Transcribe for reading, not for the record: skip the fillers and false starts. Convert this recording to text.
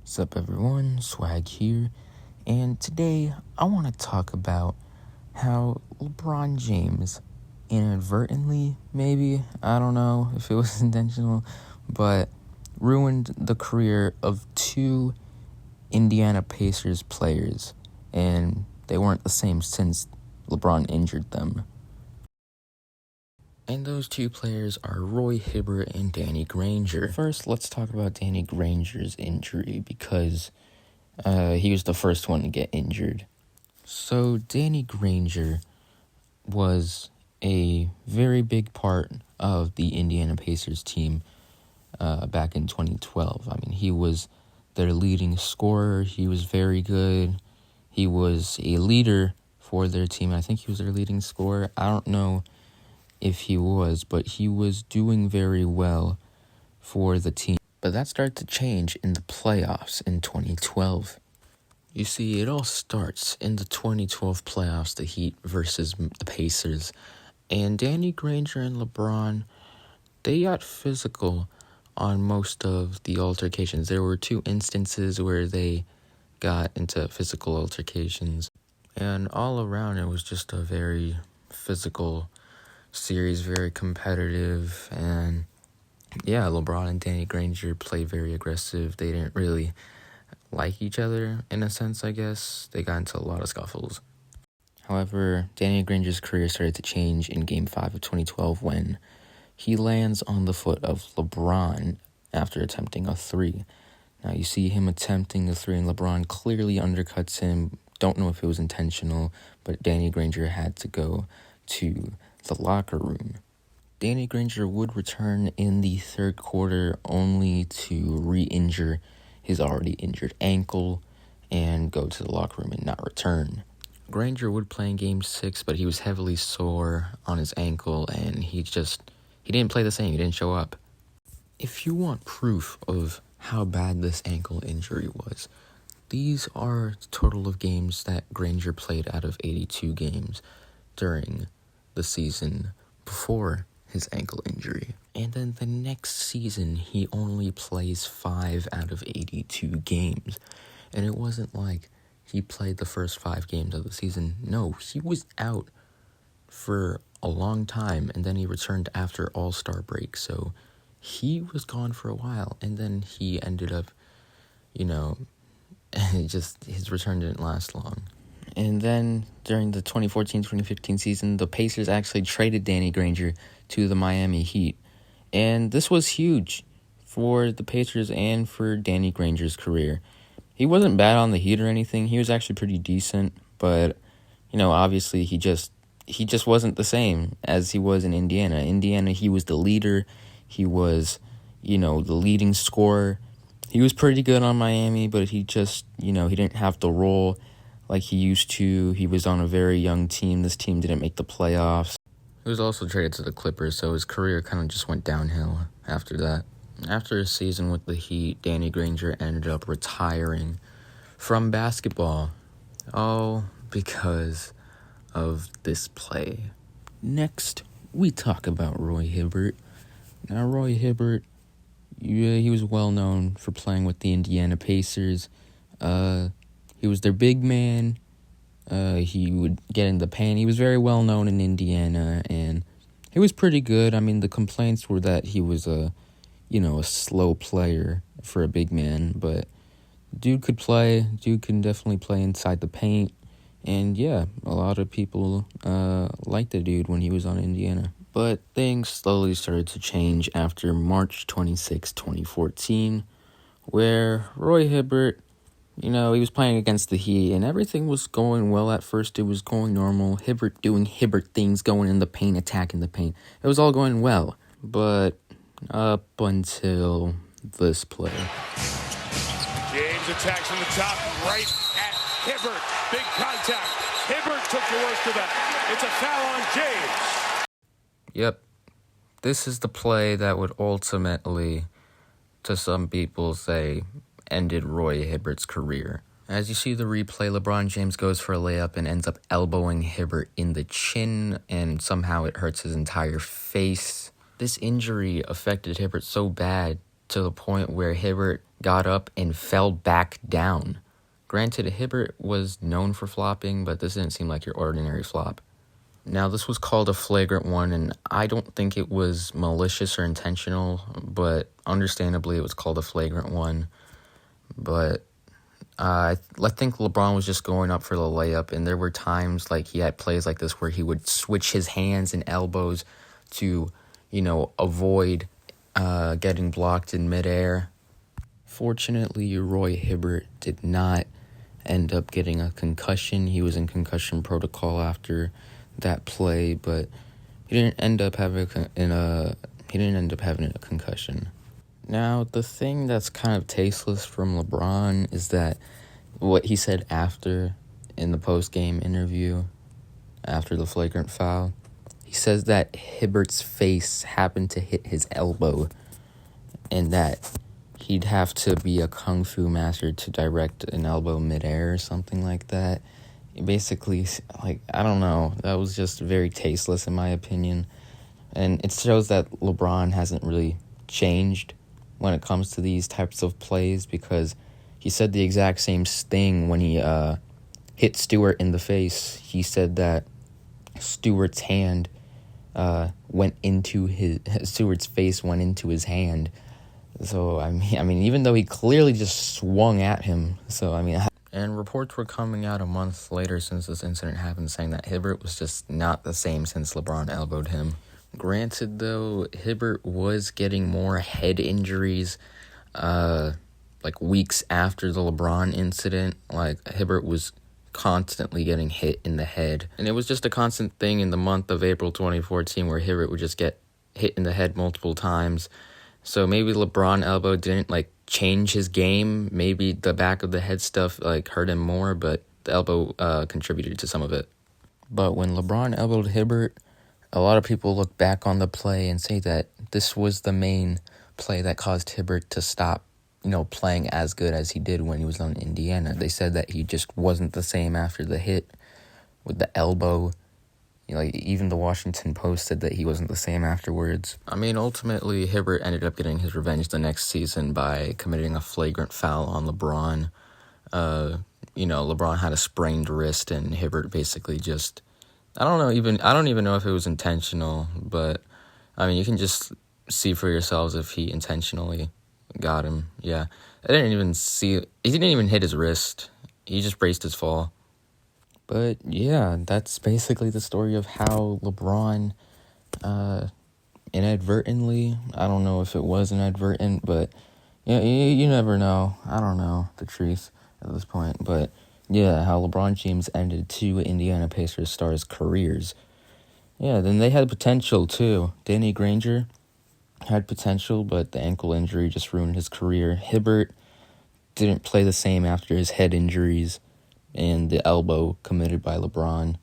What's up, everyone? Swag here, and today I want to talk about how LeBron James inadvertently, maybe, I don't know if it was intentional, but ruined the career of two Indiana Pacers players, and they weren't the same since LeBron injured them. And those two players are Roy Hibbert and Danny Granger. First, let's talk about Danny Granger's injury because he was the first one to get injured. So Danny Granger was a very big part of the Indiana Pacers team back in 2012. I mean, he was their leading scorer. He was very good. He was a leader for their team. I think he was their leading scorer. I don't know if he was, but he was doing very well for the team. But that started to change in the playoffs in 2012. You see, it all starts in the 2012 playoffs, the Heat versus the Pacers. And Danny Granger and LeBron, they got physical on most of the altercations. There were two instances where they got into physical altercations. And all around, it was just a very physical series, very competitive, and yeah, LeBron and Danny Granger played very aggressive. They didn't really like each other in a sense, I guess. They got into a lot of scuffles. However, Danny Granger's career started to change in Game 5 of 2012 when he lands on the foot of LeBron after attempting a three. Now, you see him attempting the three, and LeBron clearly undercuts him. Don't know if it was intentional, but Danny Granger had to go to the locker room. Danny Granger would return in the third quarter only to re-injure his already injured ankle and go to the locker room and not return. Granger would play in Game 6, but he was heavily sore on his ankle, and he didn't play the same. He didn't show up. If you want proof of how bad this ankle injury was, these are the total of games that Granger played out of 82 games during the season before his ankle injury. And then the next season, he only plays 5 out of 82 games. And it wasn't like he played the first 5 games of the season. No, he was out for a long time, and then he returned after All-Star break. So he was gone for a while, and then he ended up, his return didn't last long. And then during the 2014-2015 season, the Pacers actually traded Danny Granger to the Miami Heat. And this was huge for the Pacers and for Danny Granger's career. He wasn't bad on the Heat or anything. He was actually pretty decent, but obviously he just wasn't the same as he was in Indiana. Indiana, he was the leader. He was, the leading scorer. He was pretty good on Miami, but he just, he didn't have the role like he used to. He was on a very young team. This team didn't make the playoffs. He was also traded to the Clippers, so his career kind of just went downhill after that. After a season with the Heat, Danny Granger ended up retiring from basketball, all because of this play. Next, we talk about Roy Hibbert. Now, Roy Hibbert, he was well known for playing with the Indiana Pacers. He was their big man. He would get in the paint. He was very well known in Indiana, and he was pretty good. I mean, the complaints were that he was a slow player for a big man, but dude could play. Dude can definitely play inside the paint, and yeah, a lot of people liked the dude when he was on Indiana. But things slowly started to change after March 26, 2014, where Roy Hibbert, he was playing against the Heat, and everything was going well at first. It was going normal. Hibbert doing Hibbert things, going in the paint, attacking the paint. It was all going well, but up until this play. James attacks from the top, right at Hibbert. Big contact. Hibbert took the worst of that. It's a foul on James. Yep. This is the play that would ultimately, to some people, say, ended Roy Hibbert's career. As you see the replay, LeBron James goes for a layup and ends up elbowing Hibbert in the chin, and somehow it hurts his entire face. This injury affected Hibbert so bad to the point where Hibbert got up and fell back down. Granted, Hibbert was known for flopping, but this didn't seem like your ordinary flop. Now, this was called a flagrant one, and I don't think it was malicious or intentional, but understandably it was called a flagrant one. But I think LeBron was just going up for the layup, and there were times like he had plays like this where he would switch his hands and elbows to, avoid getting blocked in midair. Fortunately, Roy Hibbert did not end up getting a concussion. He was in concussion protocol after that play, but he didn't end up having a concussion. Now, the thing that's kind of tasteless from LeBron is that what he said after in the post-game interview, after the flagrant foul, he says that Hibbert's face happened to hit his elbow and that he'd have to be a kung fu master to direct an elbow midair or something like that. Basically, I don't know. That was just very tasteless in my opinion. And it shows that LeBron hasn't really changed when it comes to these types of plays, because he said the exact same thing when he hit Stewart in the face. He said that Stewart's hand Stewart's face went into his hand. So, I mean, even though he clearly just swung at him. And reports were coming out a month later since this incident happened saying that Hibbert was just not the same since LeBron elbowed him. Granted, though, Hibbert was getting more head injuries, weeks after the LeBron incident. Hibbert was constantly getting hit in the head. And it was just a constant thing in the month of April 2014 where Hibbert would just get hit in the head multiple times. So maybe LeBron elbow didn't, change his game. Maybe the back of the head stuff, hurt him more, but the elbow contributed to some of it. But when LeBron elbowed Hibbert, a lot of people look back on the play and say that this was the main play that caused Hibbert to stop, playing as good as he did when he was on Indiana. They said that he just wasn't the same after the hit with the elbow. Even the Washington Post said that he wasn't the same afterwards. Ultimately, Hibbert ended up getting his revenge the next season by committing a flagrant foul on LeBron. LeBron had a sprained wrist, and Hibbert basically just... I don't even know if it was intentional, but, you can just see for yourselves if he intentionally got him. Yeah. He didn't even hit his wrist. He just braced his fall. But yeah, that's basically the story of how LeBron inadvertently, I don't know if it was inadvertent, but yeah, you never know. I don't know the truth at this point. But yeah, how LeBron James ended 2 Indiana Pacers stars' careers. Yeah, then they had potential too. Danny Granger had potential, but the ankle injury just ruined his career. Hibbert didn't play the same after his head injuries and the elbow committed by LeBron.